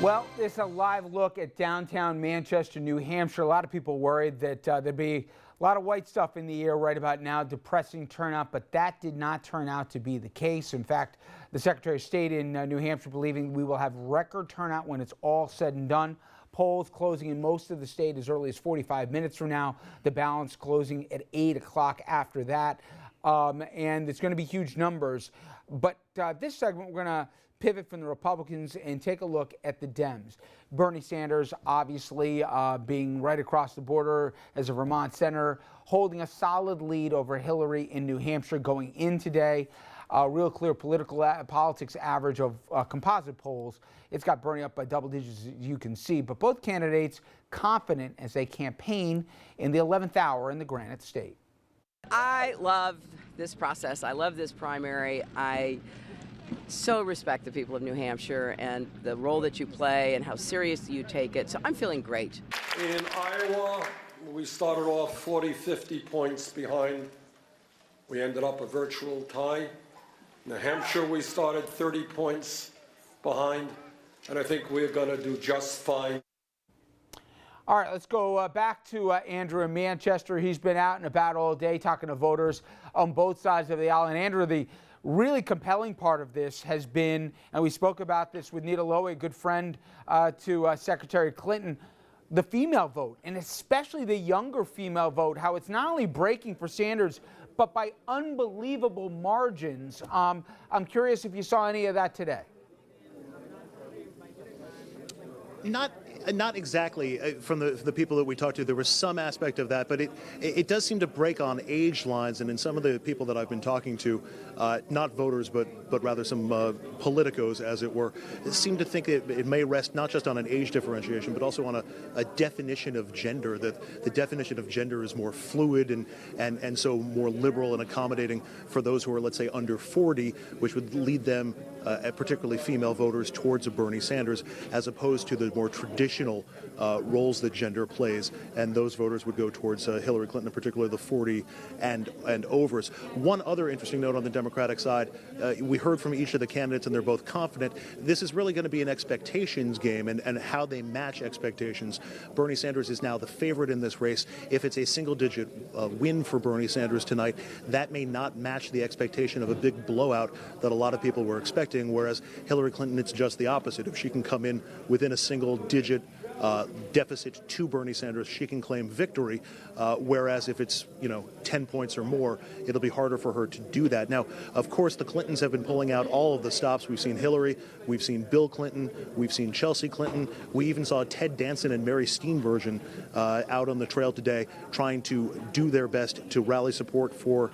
Well, it's a live look at downtown Manchester, New Hampshire. A lot of people worried that there'd be a lot of white stuff in the air right about now, depressing turnout, but that did not turn out to be the case. In fact, the Secretary of State in New Hampshire believing we will have record turnout when it's all said and done. Polls closing in most of the state as early as 45 minutes from now. The balance closing at 8 o'clock after that. And it's going to be huge numbers. But this segment, we're going to pivot from the Republicans and take a look at the Dems. Bernie Sanders, obviously, being right across the border as a Vermont senator, holding a solid lead over Hillary in New Hampshire going in today. Real clear politics average of composite polls. It's got Bernie up by double digits, as you can see. But both candidates confident as they campaign in the 11th hour in the Granite State. I love this process. I love this primary. I so respect the people of New Hampshire and the role that you play and how seriously you take it. So I'm feeling great. In Iowa, we started off 40, 50 points behind. We ended up a virtual tie. New Hampshire, we started 30 points behind, and I think we're going to do just fine. All right, let's go back to Andrew in Manchester. He's been out and about all day talking to voters on both sides of the aisle. And Andrew, the really compelling part of this has been, and we spoke about this with Nita Lowe, a good friend to Secretary Clinton, the female vote, and especially the younger female vote, how it's not only breaking for Sanders, but by unbelievable margins. I'm curious if you saw any of that today. Not exactly from the people that we talked to. There was some aspect of that, but it does seem to break on age lines. And in some of the people that I've been talking to, not voters, but rather some politicos, as it were, seem to think it may rest not just on an age differentiation, but also on a definition of gender, that the definition of gender is more fluid and so more liberal and accommodating for those who are, let's say, under 40, which would lead them, particularly female voters, towards a Bernie Sanders, as opposed to the more traditional roles that gender plays, and those voters would go towards Hillary Clinton, in particular the 40 and overs. One other interesting note on the Democratic side, we heard from each of the candidates, and they're both confident. This is really going to be an expectations game and how they match expectations. Bernie Sanders is now the favorite in this race. If it's a single-digit win for Bernie Sanders tonight, that may not match the expectation of a big blowout that a lot of people were expecting, whereas Hillary Clinton, it's just the opposite. If she can come in within a single-digit deficit to Bernie Sanders, she can claim victory, whereas if it's 10 points or more, it'll be harder for her to do that. Now, of course, the Clintons have been pulling out all of the stops. We've seen Hillary, we've seen Bill Clinton, we've seen Chelsea Clinton, we even saw Ted Danson and Mary Steenburgen out on the trail today trying to do their best to rally support for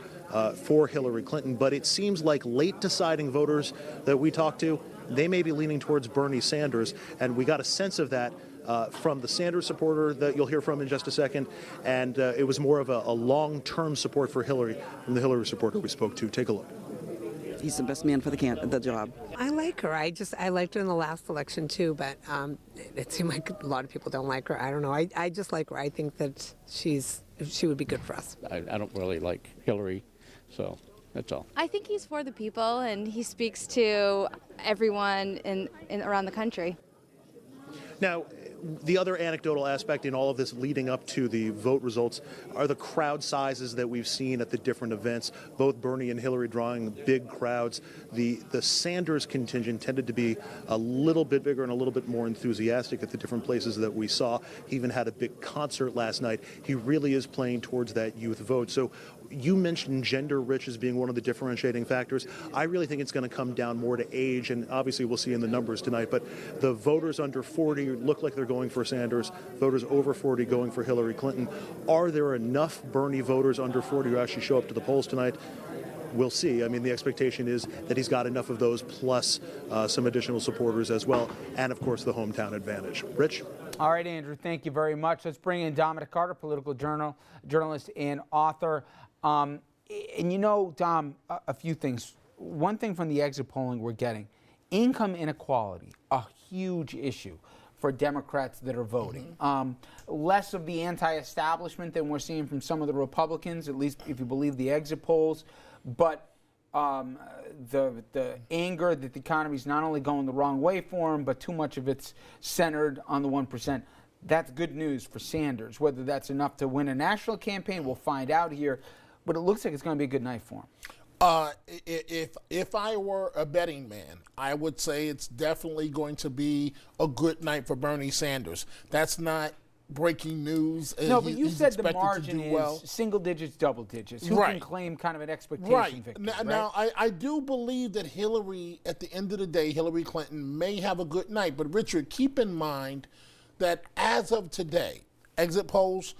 Hillary Clinton. But it seems like late deciding voters that we talked to, they may be leaning towards Bernie Sanders, and we got a sense of that from the Sanders supporter that you'll hear from in just a second, and it was more of a long-term support for Hillary from the Hillary supporter we spoke to. Take a look. He's the best man for the job. I like her. I liked her in the last election too, but it seemed like a lot of people don't like her. I don't know. I just like her. I think that she would be good for us. I don't really like Hillary, so that's all. I think he's for the people, and he speaks to everyone in around the country. Now, the other anecdotal aspect in all of this leading up to the vote results are the crowd sizes that we've seen at the different events, both Bernie and Hillary drawing big crowds. The Sanders contingent tended to be a little bit bigger and a little bit more enthusiastic at the different places that we saw. He even had a big concert last night. He really is playing towards that youth vote. So you mentioned gender rich as being one of the differentiating factors. I really think it's going to come down more to age, and obviously we'll see in the numbers tonight, but the voters under 40 look like they're going for Sanders, voters over 40 going for Hillary Clinton. Are there enough Bernie voters under 40 who actually show up to the polls tonight? We'll see. I mean, the expectation is that he's got enough of those, plus some additional supporters as well, and of course the hometown advantage. Rich? All right, Andrew, thank you very much. Let's bring in Dominic Carter, political journalist and author. And Dom, a few things. One thing from the exit polling we're getting, income inequality, a huge issue for Democrats that are voting. Less of the anti-establishment than we're seeing from some of the Republicans, at least if you believe the exit polls. But the anger that the economy is not only going the wrong way for him, but too much of it's centered on the 1%. That's good news for Sanders. Whether that's enough to win a national campaign, we'll find out here. But it looks like it's going to be a good night for him. If I were a betting man, I would say it's definitely going to be a good night for Bernie Sanders. That's not breaking news. No, but you said the margin is single digits, double digits. Who can claim kind of an expectation victory? Now, I do believe that Hillary, at the end of the day, Hillary Clinton may have a good night. But, Richard, keep in mind that as of today, exit polls,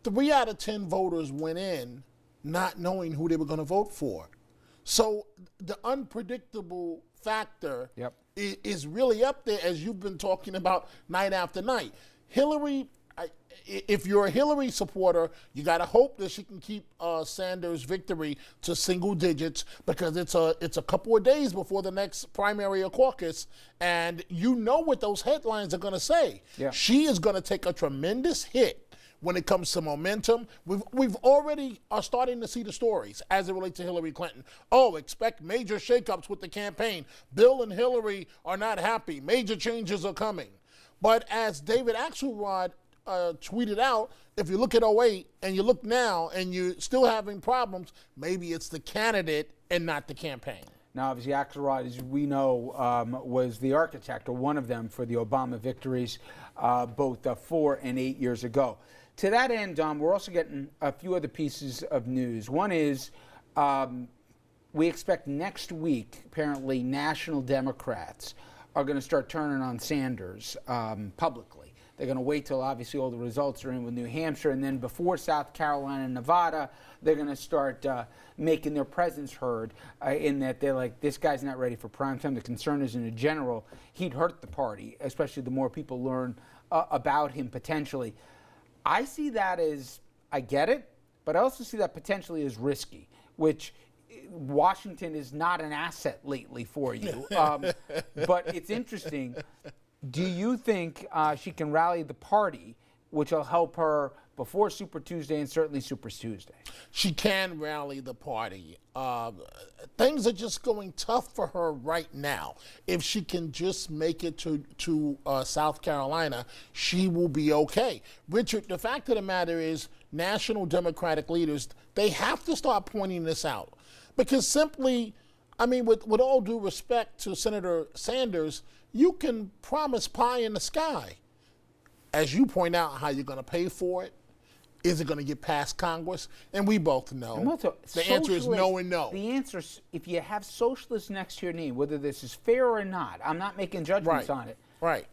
3 out of 10 voters went in not knowing who they were going to vote for. So the unpredictable factor is really up there, as you've been talking about night after night. Hillary, if you're a Hillary supporter, you got to hope that she can keep Sanders' victory to single digits, because it's a couple of days before the next primary or caucus, and you know what those headlines are going to say. Yeah. She is going to take a tremendous hit when it comes to momentum. We've already are starting to see the stories as it relates to Hillary Clinton. Oh, expect major shakeups with the campaign. Bill and Hillary are not happy. Major changes are coming. But as David Axelrod tweeted out, if you look at 08 and you look now and you're still having problems, maybe it's the candidate and not the campaign. Now, obviously, Axelrod, as we know, was the architect, or one of them, for the Obama victories, both 4 and 8 years ago. To that end, Dom, we're also getting a few other pieces of news. One is we expect next week, apparently, national Democrats are going to start turning on Sanders publicly. They're going to wait till, obviously, all the results are in with New Hampshire, and then before South Carolina and Nevada, they're going to start making their presence heard in that they're like, this guy's not ready for prime time. The concern is, in general, he'd hurt the party, especially the more people learn about him potentially. I see that as, I get it, but I also see that potentially as risky, which Washington is not an asset lately for you. But it's interesting. Do you think she can rally the party, which will help her before Super Tuesday and certainly Super Tuesday? She can rally the party. Things are just going tough for her right now. If she can just make it to South Carolina, she will be okay. Richard, the fact of the matter is, national Democratic leaders, they have to start pointing this out. Because simply, I mean, with all due respect to Senator Sanders, you can promise pie in the sky. As you point out, how you're going to pay for it. Is it going to get past Congress? And we both know. The answer is no and no. The answer is, if you have socialists next to your name, whether this is fair or not, I'm not making judgments on it. Right.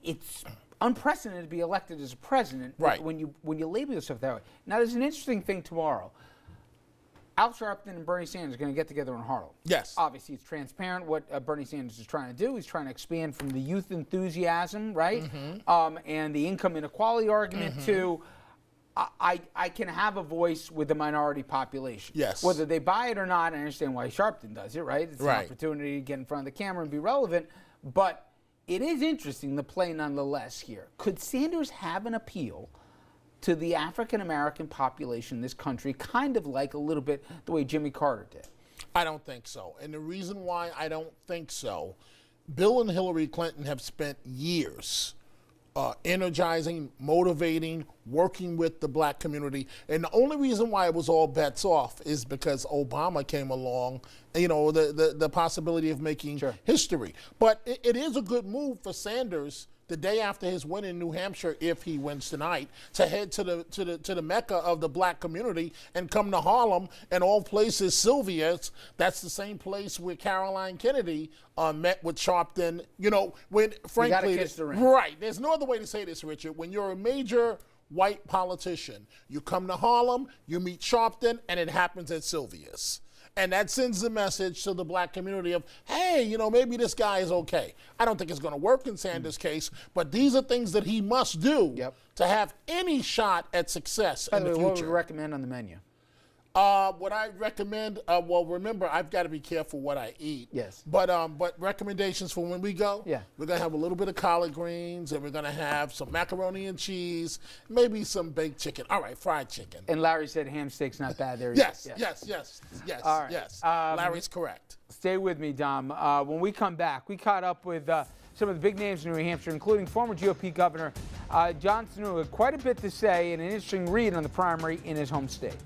It's unprecedented to be elected as a president when you label yourself that way. Now, there's an interesting thing tomorrow. Al Sharpton and Bernie Sanders are going to get together in Harlem. Yes. Obviously, it's transparent what Bernie Sanders is trying to do. He's trying to expand from the youth enthusiasm, right, and the income inequality argument to I can have a voice with the minority population. Yes. Whether they buy it or not, I understand why Sharpton does it, right? It's an opportunity to get in front of the camera and be relevant. But it is interesting, the play nonetheless here. Could Sanders have an appeal to the African-American population in this country, kind of like a little bit the way Jimmy Carter did? I don't think so. And the reason why I don't think so, Bill and Hillary Clinton have spent years energizing, motivating, working with the black community. And the only reason why it was all bets off is because Obama came along, you know, the possibility of making history. But it is a good move for Sanders the day after his win in New Hampshire, if he wins tonight, to head to the mecca of the black community and come to Harlem, and all places, Sylvia's. That's the same place where Caroline Kennedy met with Sharpton. You know, when frankly, you gotta kiss the ring. Right. There's no other way to say this, Richard. When you're a major white politician, you come to Harlem, you meet Sharpton, and it happens at Sylvia's. And that sends the message to the black community of, hey, you know, maybe this guy is okay. I don't think it's going to work in Sanders' case, but these are things that he must do to have any shot at success in the future. What would you recommend on the menu? What I recommend, well, remember, I've got to be careful what I eat. Yes. But recommendations for when we go, Yeah. we're going to have a little bit of collard greens, and we're going to have some macaroni and cheese, maybe some baked chicken. All right, fried chicken. And Larry said ham steak's not bad there. Yes. All right. Yes. Larry's correct. Stay with me, Dom. When we come back, we caught up with some of the big names in New Hampshire, including former GOP Governor John Sununu, with quite a bit to say and an interesting read on the primary in his home state.